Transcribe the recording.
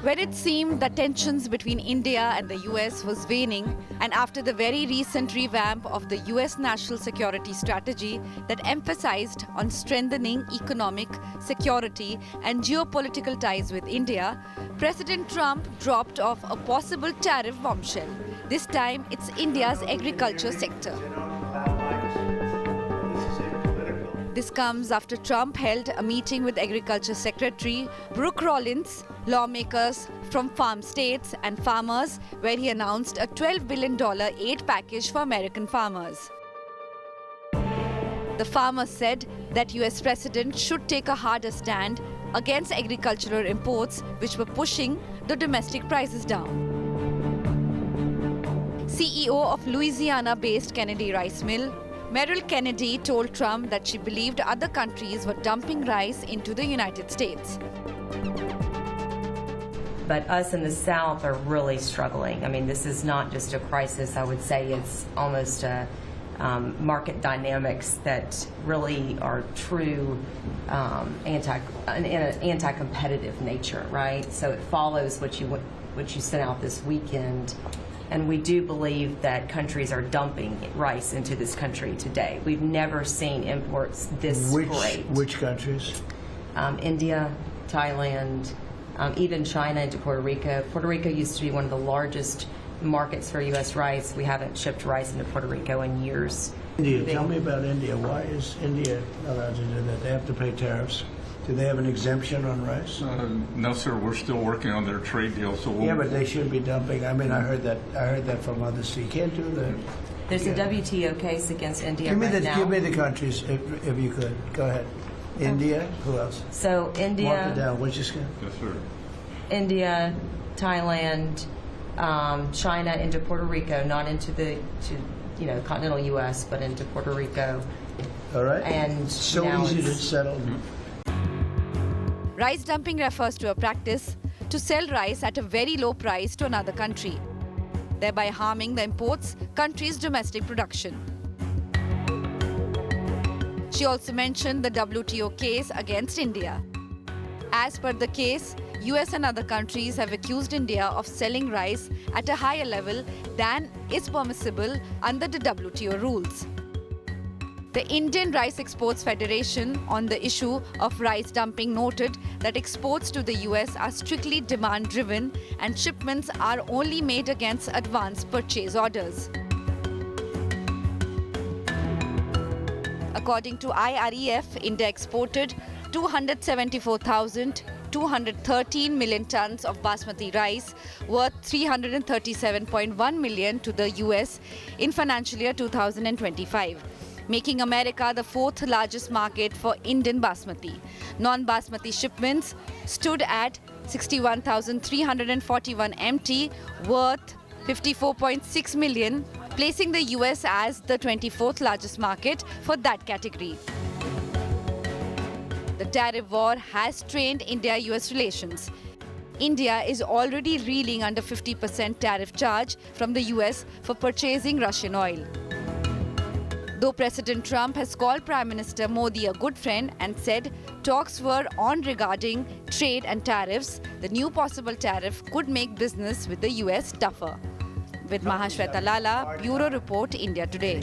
When it seemed that tensions between India and the US was waning, and after the very recent revamp of the US national security strategy that emphasized on strengthening economic, security and geopolitical ties with India, President Trump dropped off a possible tariff bombshell. This time it's India's agriculture sector. This comes after Trump held a meeting with Agriculture Secretary Brooke Rollins, lawmakers from farm states and farmers, where he announced a $12 billion aid package for American farmers. The farmers said that US President should take a harder stand against agricultural imports which were pushing the domestic prices down. CEO of Louisiana-based Kennedy Rice Mill, Merrill Kennedy told Trump that she believed other countries were dumping rice into the United States. But us in the South are really struggling. I mean, this is not just a crisis. I would say it's almost a market dynamics that really are true anti-competitive nature, right? So it follows what you sent out this weekend. And we do believe that countries are dumping rice into this country today. We've never seen imports this great. Which countries? India, Thailand, even China into Puerto Rico. Puerto Rico used to be one of the largest markets for U.S. rice. We haven't shipped rice into Puerto Rico in years. India, tell me about India. Why is India allowed to do that? They have to pay tariffs. Do they have an exemption on rice? No, sir. We're still working on their trade deal. So yeah, but they should be dumping. I mean, I heard that from others. So you can't do that. There's a WTO case against India now. Give me the countries, if you could. Go ahead. India. Who else? So India. Mark it down. What'd you say? Yes, sir. India, Thailand, China into Puerto Rico, not into the continental U.S., but into Puerto Rico. All right. And so easy to settle. Rice dumping refers to a practice to sell rice at a very low price to another country, thereby harming the import's country's domestic production. She also mentioned the WTO case against India. As per the case, US and other countries have accused India of selling rice at a higher level than is permissible under the WTO rules. The Indian Rice Exports Federation on the issue of rice dumping noted that exports to the US are strictly demand-driven and shipments are only made against advance purchase orders. According to IREF, India exported 274,213 million tons of basmati rice worth $337.1 million to the US in financial year 2025. Making America the fourth largest market for Indian basmati. Non-basmati shipments stood at 61,341 MT worth $54.6 million, placing the US as the 24th largest market for that category. The tariff war has strained India-US relations. India is already reeling under 50% tariff charge from the US for purchasing Russian oil. Though President Trump has called Prime Minister Modi a good friend and said talks were on regarding trade and tariffs, the new possible tariff could make business with the US tougher. With Mahashweta Lala, Bureau Report, India Today.